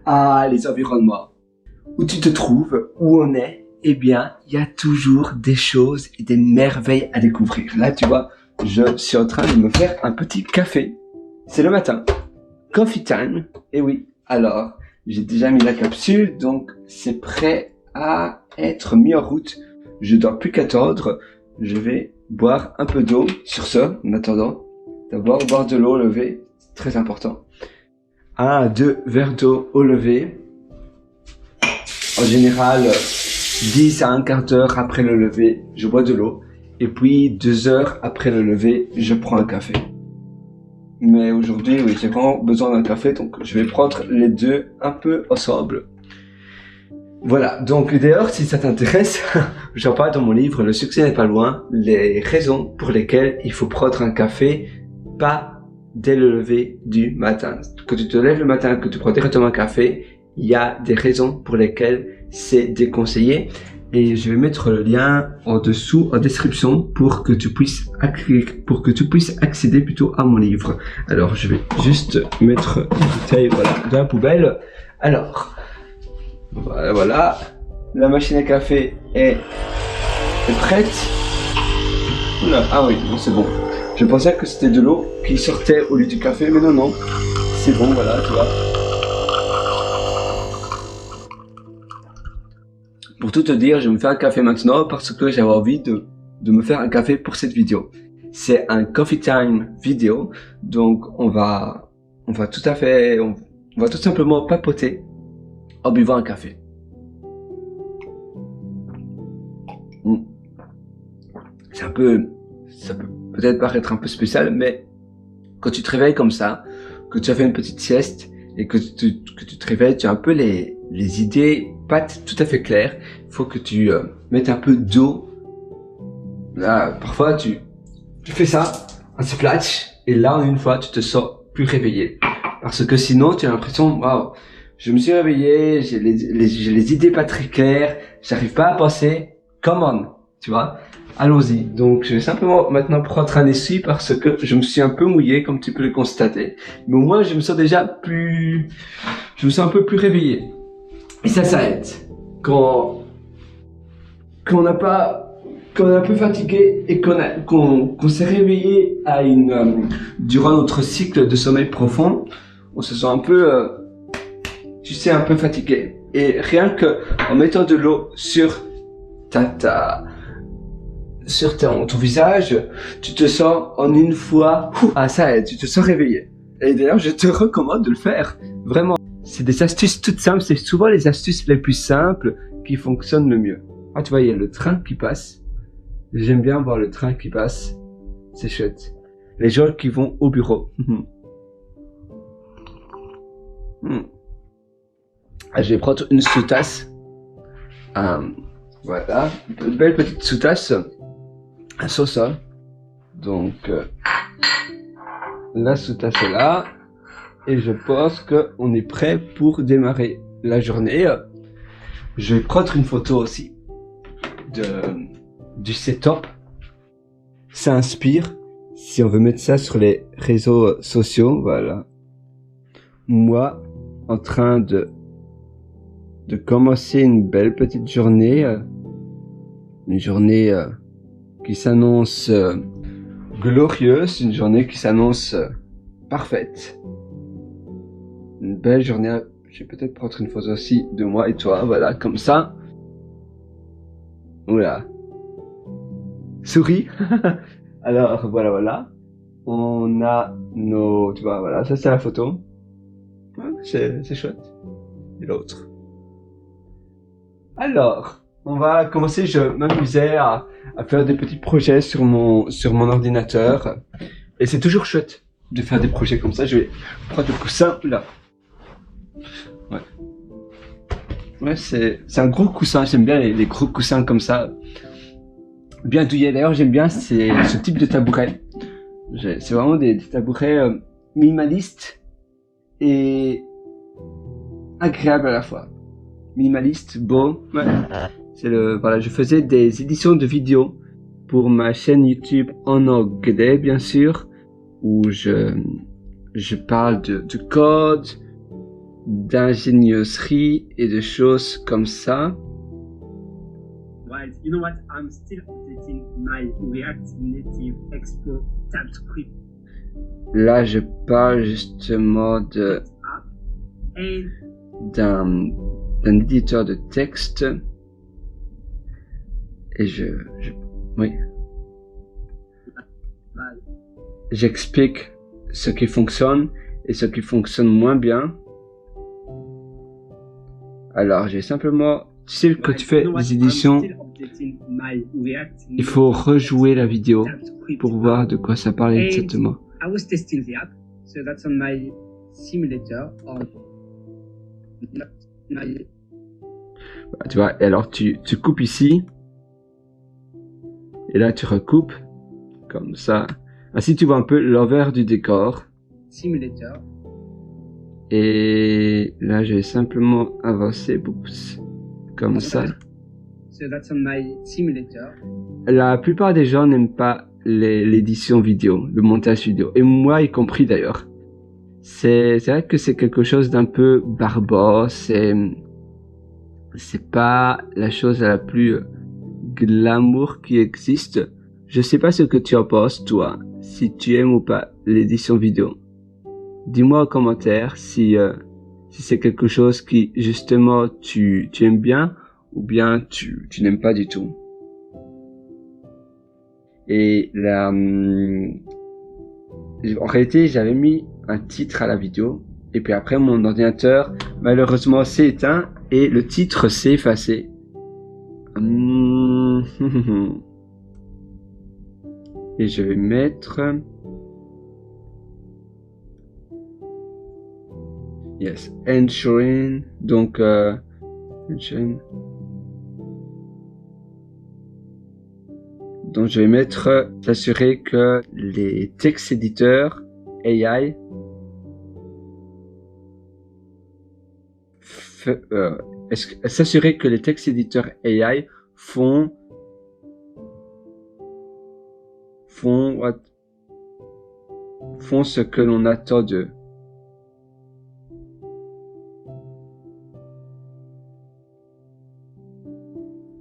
Ah, les environnements. Où tu te trouves, où on est, eh bien, il y a toujours des choses et des merveilles à découvrir. Là, tu vois, je suis en train de me faire un petit café. C'est le matin. Coffee time. Et oui, alors, j'ai déjà mis la capsule, donc c'est prêt à être mis en route. Je dois plus qu'attendre. Je vais boire un peu d'eau sur ce, en attendant. D'abord, boire de l'eau au lever, c'est très important. 1 à 2 verres d'eau au lever. En général, 10 à un quart d'heure après le lever, je bois de l'eau. Et puis, 2 heures après le lever, je prends un café. Mais aujourd'hui, oui, j'ai vraiment besoin d'un café, donc je vais prendre les deux un peu ensemble. Voilà, donc d'ailleurs, si ça t'intéresse, j'en parle dans mon livre « Le succès n'est pas loin », les raisons pour lesquelles il faut prendre un café, pas dès le lever du matin. Quand tu te lèves le matin, que tu prends directement un café, il y a des raisons pour lesquelles c'est déconseillé. Et je vais mettre le lien en dessous, en description, pour que tu puisses accéder plutôt à mon livre. Alors, je vais juste mettre la bouteille, voilà, dans la poubelle. Alors, voilà. La machine à café est prête. Oula, ah oui, bon, c'est bon. Je pensais que c'était de l'eau qui sortait au lieu du café, mais non, c'est bon, voilà, tu vois. Pour tout te dire, je me fais un café maintenant parce que j'avais envie de me faire un café pour cette vidéo. C'est un coffee time vidéo, donc on va tout simplement papoter en buvant un café. Ça peut peut-être paraître un peu spécial, mais quand tu te réveilles comme ça, que tu as fait une petite sieste et que tu te réveilles, tu as un peu les idées pas tout à fait claires. Il faut que tu mettes un peu d'eau. Là, parfois tu fais ça, un splash, et là, en une fois, tu te sens plus réveillé. Parce que sinon, tu as l'impression, waouh, je me suis réveillé, j'ai les idées pas très claires, j'arrive pas à penser. Come on, tu vois. Allons-y. Donc, je vais simplement maintenant prendre un essuie parce que je me suis un peu mouillé, comme tu peux le constater. Mais au moins, je me sens un peu plus réveillé. Et ça aide. Quand on est un peu fatigué et qu'on s'est réveillé durant notre cycle de sommeil profond, on se sent un peu, un peu fatigué. Et rien que en mettant de l'eau sur ton visage, tu te sens en une fois, ça aide, tu te sens réveillé. Et d'ailleurs, je te recommande de le faire, vraiment. C'est des astuces toutes simples, c'est souvent les astuces les plus simples qui fonctionnent le mieux. Ah, tu vois, il y a le train qui passe. J'aime bien voir le train qui passe. C'est chouette. Les gens qui vont au bureau. Ah, je vais prendre une sous-tasse. Voilà, une belle petite sous-tasse. Un sauce. Donc, la sous-tasse est là. Et je pense qu'on est prêt pour démarrer la journée. Je vais prendre une photo aussi du setup. Ça inspire. Si on veut mettre ça sur les réseaux sociaux, voilà. Moi, en train de commencer une belle petite journée. Une journée qui s'annonce glorieuse. Une journée qui s'annonce parfaite. Une belle journée. Je vais peut-être prendre une photo aussi de moi et toi, voilà, comme ça. Oula. Souris. Alors, voilà. On a tu vois, voilà, ça c'est la photo. Ouais, c'est chouette. Et l'autre. Alors, on va commencer, je m'amusais à faire des petits projets sur mon ordinateur. Et c'est toujours chouette de faire des projets comme ça. Je vais prendre le coussin, là. Ouais, c'est un gros coussin, j'aime bien les gros coussins comme ça. Bien douillés, d'ailleurs j'aime bien ce type de tabouret. C'est vraiment des tabourets minimalistes et agréables à la fois. Minimaliste, beau, ouais. Voilà, je faisais des éditions de vidéos pour ma chaîne YouTube en anglais, bien sûr, où je parle de code, d'ingénierie et de choses comme ça. Right. You know what? I'm still updating my React Native Expo TypeScript Là, je parle justement de app and d'un éditeur de texte. Et oui, like, j'explique ce qui fonctionne et ce qui fonctionne moins bien. Alors, j'ai simplement, tu sais, quand tu fais you know what? des I'm éditions, still updating my React il faut Native rejouer la vidéo TypeScript pour app. voir de quoi ça parle And exactement. I was testing the app, so that's on my simulator or not my Bah, tu vois, et alors tu coupes ici, et là tu recoupes, comme ça. Ainsi tu vois un peu l'envers du décor. simulator. Et là je vais simplement avancer, oups, comme ça. So that's on my simulator. La plupart des gens n'aiment pas l'édition vidéo, le montage vidéo, et moi y compris d'ailleurs. C'est vrai que c'est quelque chose d'un peu barbare, c'est pas la chose la plus glamour qui existe. Je sais pas ce que tu en penses, toi, si tu aimes ou pas l'édition vidéo. Dis-moi en commentaire si c'est quelque chose qui, justement, tu aimes bien ou bien tu n'aimes pas du tout. Et là, en réalité, j'avais mis un titre à la vidéo et puis après, mon ordinateur, malheureusement, s'est éteint et le titre s'est effacé. Et je vais mettre... Yes, ensuring, donc donc je vais mettre s'assurer que les textes éditeurs AI s'assurer que les textes éditeurs AI font ce que l'on attend d'eux.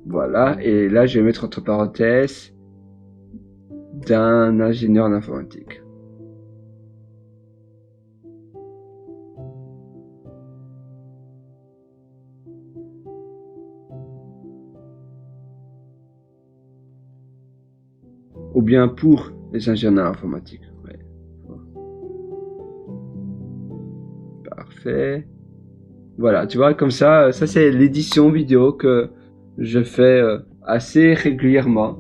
Voilà, et là je vais mettre entre parenthèses d'un ingénieur en informatique. Ou bien pour les ingénieurs informatiques. Ouais. Parfait. Voilà, tu vois, comme ça c'est l'édition vidéo que je fais assez régulièrement.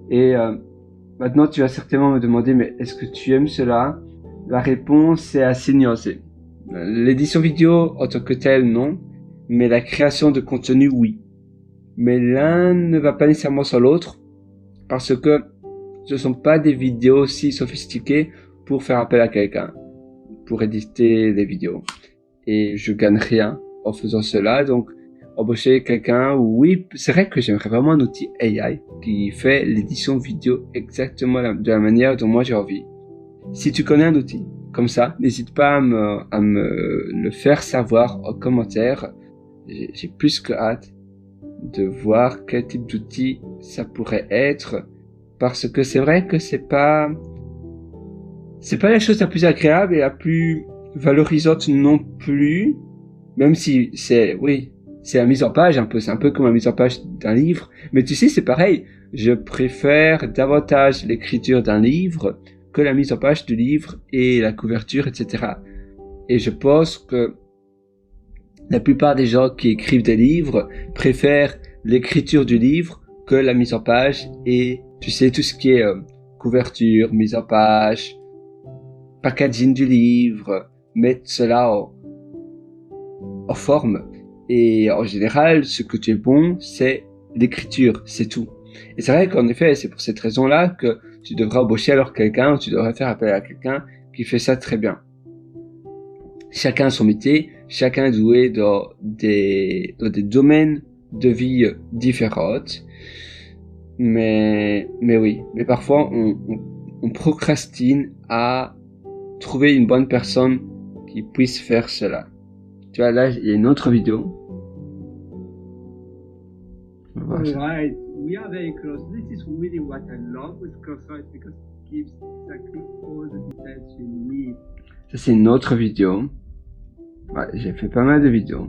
Et maintenant, tu vas certainement me demander, mais est-ce que tu aimes cela? La réponse est assez nuancée. L'édition vidéo en tant que telle, non. Mais la création de contenu, oui. Mais l'un ne va pas nécessairement sans l'autre. Parce que ce sont pas des vidéos si sophistiquées pour faire appel à quelqu'un. Pour éditer des vidéos. Et je gagne rien en faisant cela. Donc, embaucher quelqu'un, oui, c'est vrai que j'aimerais vraiment un outil AI qui fait l'édition vidéo exactement de la manière dont moi j'ai envie. Si tu connais un outil comme ça, n'hésite pas à me le faire savoir en commentaire. J'ai plus que hâte de voir quel type d'outil ça pourrait être, parce que c'est vrai que c'est pas la chose la plus agréable et la plus valorisante non plus, même si c'est la mise en page un peu, c'est un peu comme la mise en page d'un livre, mais tu sais, c'est pareil, je préfère davantage l'écriture d'un livre que la mise en page du livre et la couverture, etc. Et je pense que la plupart des gens qui écrivent des livres préfèrent l'écriture du livre que la mise en page et, tu sais, tout ce qui est couverture, mise en page, packaging du livre, mettre cela en forme. Et en général, ce que tu es bon, c'est l'écriture, c'est tout. Et c'est vrai qu'en effet, c'est pour cette raison-là que tu devrais embaucher alors quelqu'un, ou tu devrais faire appel à quelqu'un qui fait ça très bien. Chacun a son métier, chacun est doué dans des domaines de vie différentes. Mais oui, mais parfois on procrastine à trouver une bonne personne qui puisse faire cela. tu vois, là, il y a une autre vidéo. On va voir ça. Alright, we are very close. This is really what I love with Cursor because it gives exactly all the details you need. Ça, c'est une autre vidéo. Ouais, j'ai fait pas mal de vidéos.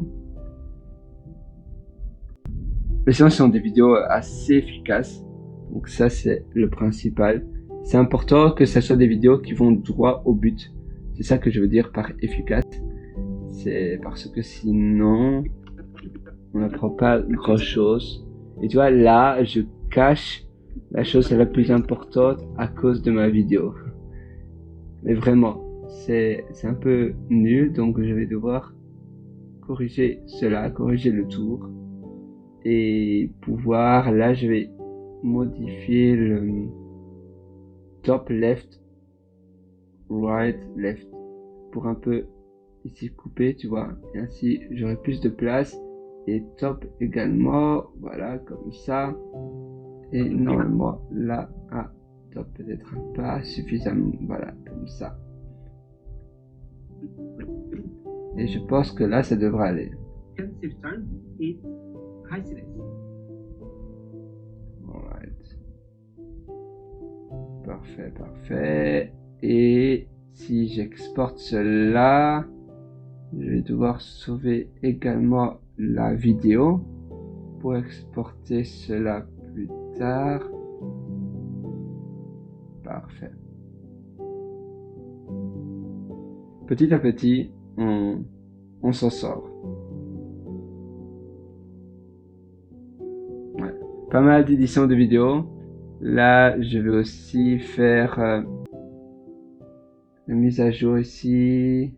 Mais sinon, ce sont des vidéos assez efficaces. Donc ça, c'est le principal. C'est important que ça soit des vidéos qui vont droit au but. C'est ça que je veux dire par efficace. C'est parce que sinon, on n'apprend pas grand chose. Et tu vois, là, je cache la chose la plus importante à cause de ma vidéo. Mais vraiment, c'est un peu nul, donc je vais devoir corriger cela, corriger le tour. Et pouvoir, là, je vais modifier le top left, right, left. Pour un peu ici couper, tu vois. Et ainsi, j'aurai plus de place. Et top également, voilà, comme ça. Et normalement, là, top peut-être pas suffisamment, voilà, comme ça. Et je pense que là, ça devrait aller. Consistent is priceless. Alright. Parfait, parfait. Et si j'exporte cela, je vais devoir sauver également la vidéo pour exporter cela plus tard. Parfait. Petit à petit, on s'en sort. Ouais. Pas mal d'éditions de vidéos. Là, je vais aussi faire la mise à jour ici.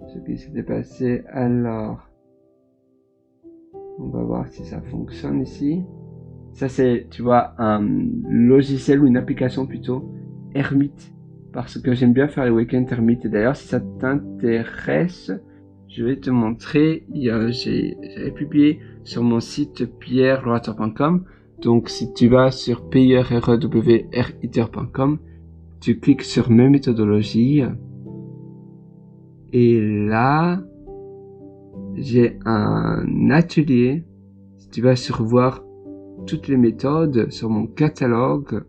Ce qui s'était passé. Alors, on va voir si ça fonctionne ici. Ça, c'est, tu vois, un logiciel ou une application plutôt, Hermite. Parce que j'aime bien faire les week-ends Hermite. Et d'ailleurs, si ça t'intéresse, je vais te montrer. J'avais publié sur mon site pierrelorateur.com. Donc, si tu vas sur pierrewriter.com, tu cliques sur mes méthodologies. Et là, j'ai un atelier. Si tu vas sur voir toutes les méthodes sur mon catalogue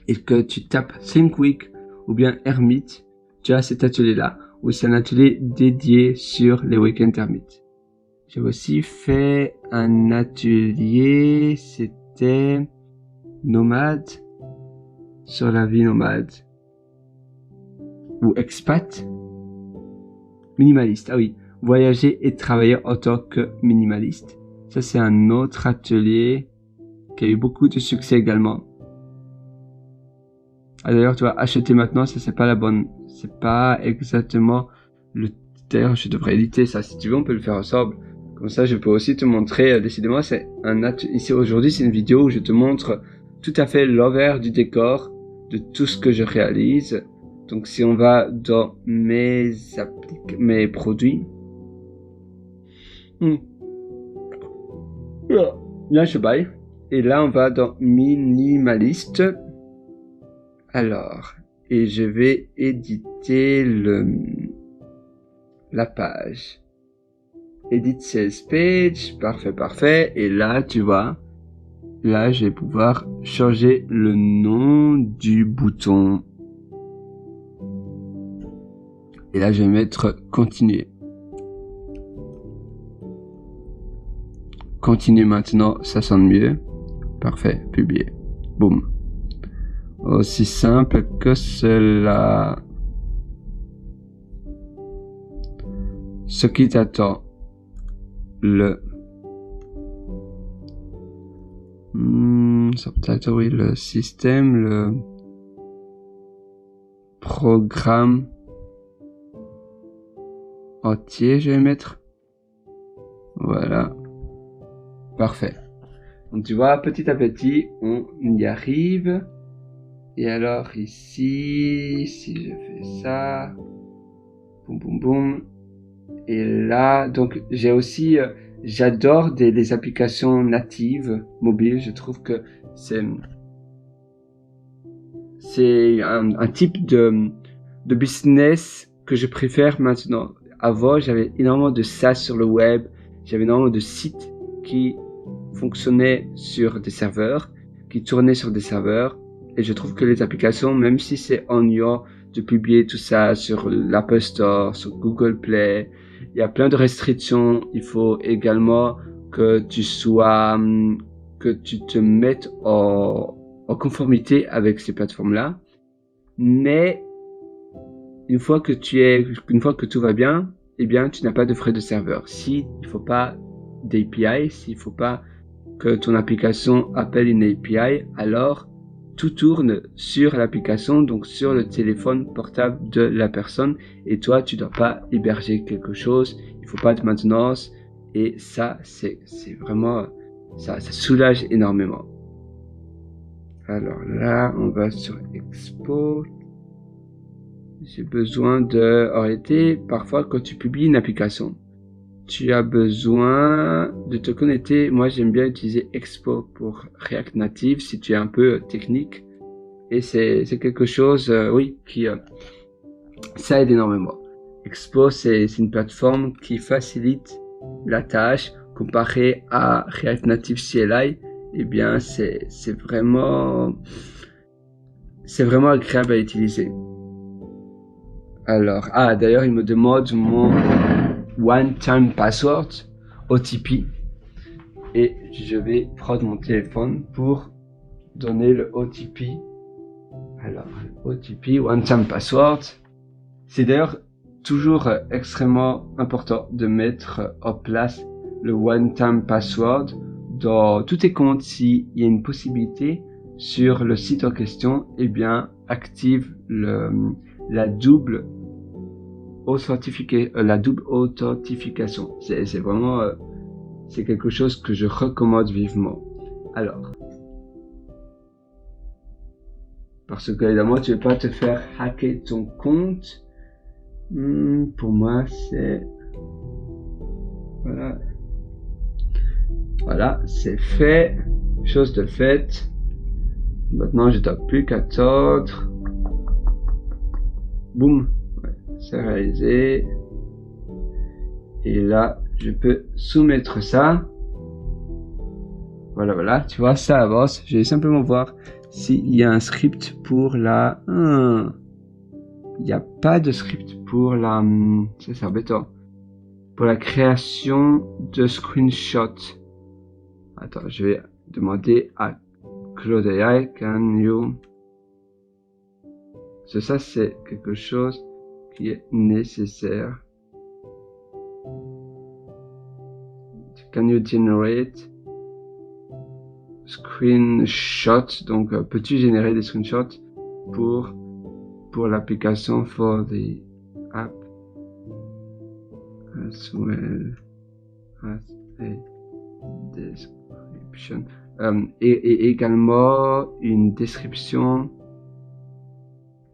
et que tu tapes ThinkWeek ou bien Hermite, tu as cet atelier-là où c'est un atelier dédié sur les week-ends Hermite. J'ai aussi fait un atelier, c'était nomade, sur la vie nomade ou expat, minimaliste. Ah oui, voyager et travailler en tant que minimaliste. Ça, c'est un autre atelier qui a eu beaucoup de succès également. Ah, d'ailleurs, tu vois, acheter maintenant, ça, c'est pas la bonne, c'est pas exactement le, d'ailleurs, je devrais éditer ça. Si tu veux, on peut le faire ensemble. Comme ça, je peux aussi te montrer, décidément, c'est un atelier, ici, aujourd'hui, c'est une vidéo où je te montre tout à fait l'envers du décor de tout ce que je réalise. Donc, si on va dans mes produits, là, je baille. Et là, on va dans minimaliste. Alors, et je vais éditer la page. Edit sales page. Parfait, parfait. Et là, tu vois, là, je vais pouvoir changer le nom du bouton. Et là, je vais mettre continuer. Continue maintenant, ça sonne mieux. Parfait, publier. Boum. Aussi simple que cela. Ce qui t'attend. Le peut-être oui, le système, le programme entier, je vais mettre. Voilà. Parfait. Donc tu vois, petit à petit, on y arrive. Et alors ici, si je fais ça, boum boum boum. Et là, donc j'ai aussi, j'adore les applications natives mobiles. Je trouve que c'est un type de business que je préfère maintenant. avant, j'avais énormément de SaaS sur le web, j'avais énormément de sites qui fonctionnaient sur des serveurs, qui tournaient sur des serveurs, et je trouve que les applications, même si c'est ennuyant de publier tout ça sur l'Apple Store, sur Google Play, il y a plein de restrictions. Il faut également que tu te mettes en conformité avec ces plateformes-là. Mais une fois que tout va bien, eh bien, tu n'as pas de frais de serveur. Si il faut pas d'API, s'il faut pas que ton application appelle une API, alors tout tourne sur l'application, donc sur le téléphone portable de la personne, et toi, tu dois pas héberger quelque chose, il faut pas de maintenance, et ça, c'est vraiment, ça soulage énormément. Alors là, on va sur Export. J'ai besoin en réalité, parfois, quand tu publies une application, tu as besoin de te connecter. Moi, j'aime bien utiliser Expo pour React Native si tu es un peu technique. Et c'est quelque chose, qui ça aide énormément. Expo, c'est une plateforme qui facilite la tâche comparé à React Native CLI. Eh bien, c'est vraiment agréable à utiliser. Alors, d'ailleurs, il me demande mon one-time password, OTP, et je vais prendre mon téléphone pour donner le OTP. Alors, OTP, one-time password, c'est d'ailleurs toujours extrêmement important de mettre en place le one-time password dans tous tes comptes. S'il y a une possibilité sur le site en question, eh bien, active la double authentification. C'est vraiment, c'est quelque chose que je recommande vivement. Alors, parce que évidemment, tu ne veux pas te faire hacker ton compte. Pour moi, c'est voilà, c'est fait, chose de faite. Maintenant, je n'ai plus qu'attendre. Boum. C'est réalisé. Et là, je peux soumettre ça. Voilà, tu vois, ça avance. Je vais simplement voir s'il y a un script pour la... Il n'y a pas de script pour la... Ça, c'est embêtant. Pour la création de screenshots. Attends, je vais demander à Claude AI, can you... Ça, c'est quelque chose qui est nécessaire. Can you generate screenshots? Donc, peux-tu générer des screenshots pour l'application for the app as well as a description. Et également une description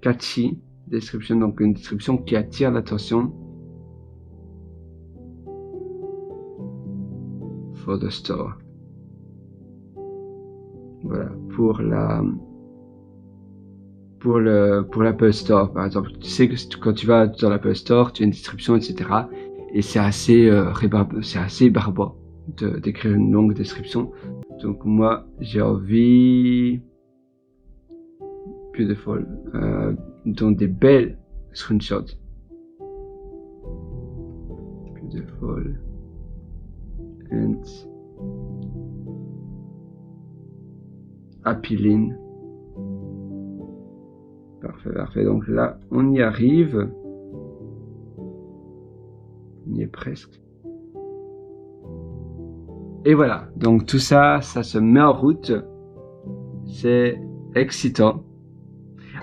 catchy. Description, donc une description qui attire l'attention. For the store. Voilà, pour l'Apple Store, par exemple. Tu sais que quand tu vas dans l'Apple Store, tu as une description, etc. Et c'est assez barbare d'écrire une longue description. Donc moi, j'ai envie beautiful, dont des belles screenshots. Beautiful and appealing. Parfait. Donc là, on y arrive. On y est presque. Et voilà. Donc tout ça, ça se met en route. C'est excitant.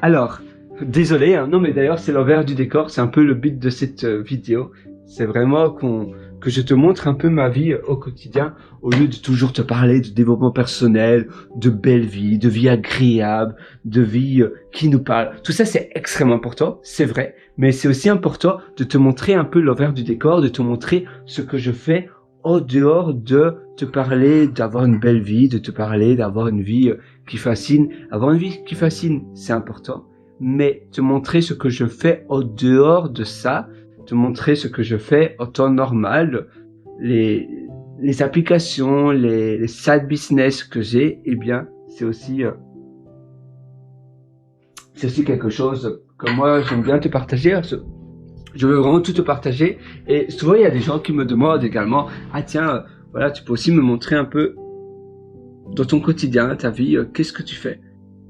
Alors, désolé, hein, non mais d'ailleurs c'est l'envers du décor, c'est un peu le but de cette vidéo. C'est vraiment que je te montre un peu ma vie au quotidien, au lieu de toujours te parler de développement personnel, de belle vie, de vie agréable, de vie qui nous parle. Tout ça c'est extrêmement important, c'est vrai, mais c'est aussi important de te montrer un peu l'envers du décor, de te montrer ce que je fais en dehors de te parler d'avoir une belle vie, de te parler d'avoir une vie qui fascine. Avoir une vie qui fascine, c'est important, mais te montrer ce que je fais en dehors de ça, te montrer ce que je fais en temps normal, les applications, les side business que j'ai, eh bien, c'est aussi quelque chose que moi, j'aime bien te partager. Je veux vraiment tout te partager. Et souvent, il y a des gens qui me demandent également, ah tiens, voilà, tu peux aussi me montrer un peu dans ton quotidien, ta vie, qu'est-ce que tu fais?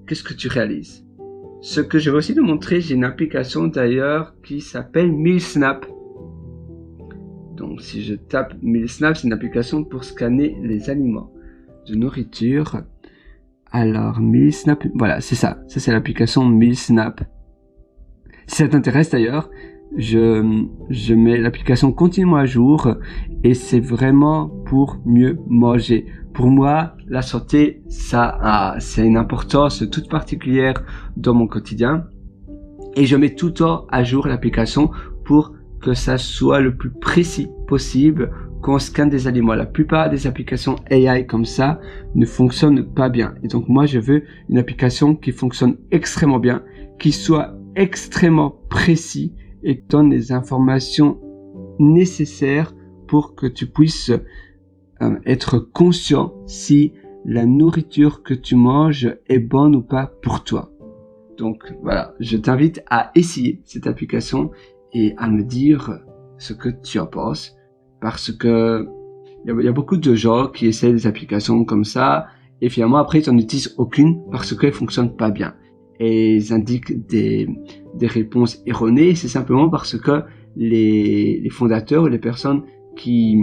Qu'est-ce que tu réalises? Ce que je veux aussi te montrer, j'ai une application d'ailleurs qui s'appelle MealSnap. Donc, si je tape MealSnap, c'est une application pour scanner les aliments de nourriture. Alors, MealSnap, voilà, c'est ça. Ça, c'est l'application MealSnap. Si ça t'intéresse d'ailleurs, je mets l'application continuellement à jour et c'est vraiment pour mieux manger. Pour moi, la santé, c'est une importance toute particulière dans mon quotidien et je mets tout le temps à jour l'application pour que ça soit le plus précis possible quand on scanne des aliments. La plupart des applications AI comme ça ne fonctionnent pas bien. Et donc moi, je veux une application qui fonctionne extrêmement bien, qui soit extrêmement précis et qui donne les informations nécessaires pour que tu puisses être conscient si la nourriture que tu manges est bonne ou pas pour toi. Donc voilà, je t'invite à essayer cette application et à me dire ce que tu en penses, parce que il y a beaucoup de gens qui essaient des applications comme ça et finalement après ils n'en utilisent aucune parce qu'elles fonctionnent pas bien et ils indiquent des réponses erronées. C'est simplement parce que les fondateurs ou les personnes qui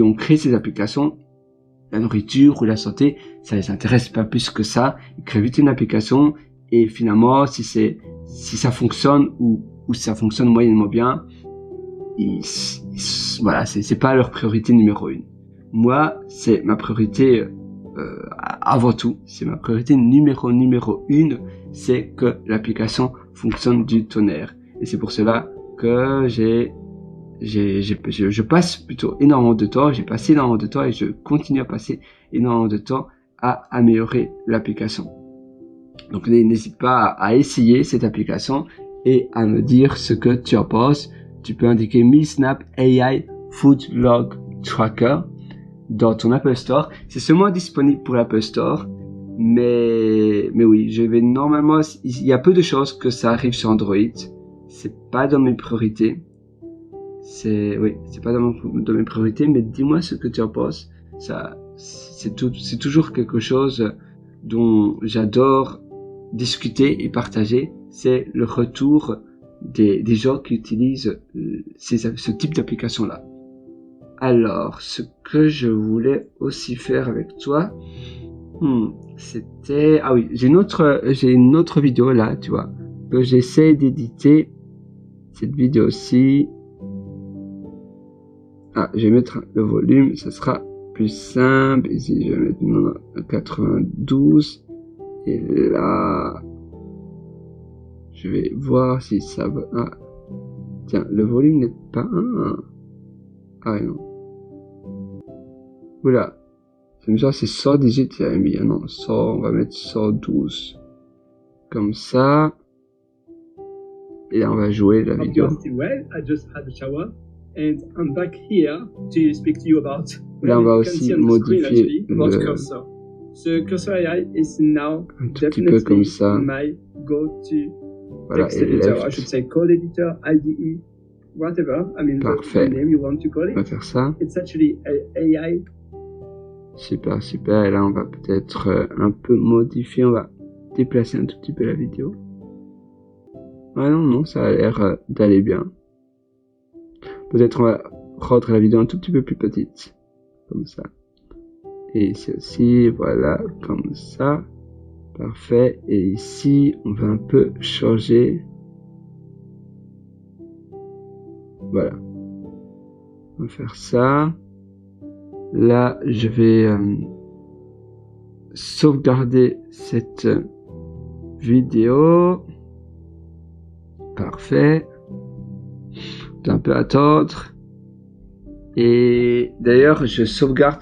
ont créé ces applications, la nourriture ou la santé, ça les intéresse pas plus que ça. Ils créent vite une application et finalement si ça fonctionne ou si ça fonctionne moyennement bien, voilà, c'est pas leur priorité numéro 1. Moi, c'est ma priorité avant tout, c'est ma priorité numéro 1, c'est que l'application fonctionne du tonnerre. Et c'est pour cela que je passe plutôt énormément de temps, j'ai passé énormément de temps et je continue à passer énormément de temps à améliorer l'application. Donc n'hésite pas à essayer cette application et à me dire ce que tu en penses. Tu peux indiquer MealSnap AI Food Log Tracker dans ton Apple Store. C'est seulement disponible pour l'Apple Store, mais oui, normalement, il y a peu de choses que ça arrive sur Android. C'est pas dans mes priorités. C'est pas dans mes priorités, mais dis-moi ce que tu en penses. C'est toujours quelque chose dont j'adore discuter et partager. C'est le retour des gens qui utilisent ce type d'application-là. Alors, ce que je voulais aussi faire avec toi, c'était... Ah oui, j'ai une autre vidéo là, tu vois, que j'essaie d'éditer. Cette vidéo-ci... Ah, je vais mettre le volume, ça sera plus simple. Ici, je vais mettre 92. Et là... Je vais voir si ça va... Ah, tiens, le volume n'est pas 1. Ah non. Oula. C'est 118 qu'il avait mis. Non, 100, on va mettre 112. Comme ça. Et là, on va jouer la vidéo. Well, I just had a shower and I'm back here to speak to you about... Là, on va aussi modifier le cursor. The cursor AI is now un tout petit peu comme ça. My go-to voilà, text editor. I should say code editor, IDE, whatever. I mean, parfait. The name you want to call it. On va faire ça. It's actually AI. Super, super. Et là, on va peut-être un peu modifier. On va déplacer un tout petit peu la vidéo. Ah non, ça a l'air d'aller bien. Peut-être on va rendre la vidéo un tout petit peu plus petite. Comme ça. Et ici aussi, voilà, comme ça. Parfait. Et ici, on va un peu changer. Voilà. On va faire ça. Là, je vais sauvegarder cette vidéo. Parfait. Un peu attendre. Et d'ailleurs, je sauvegarde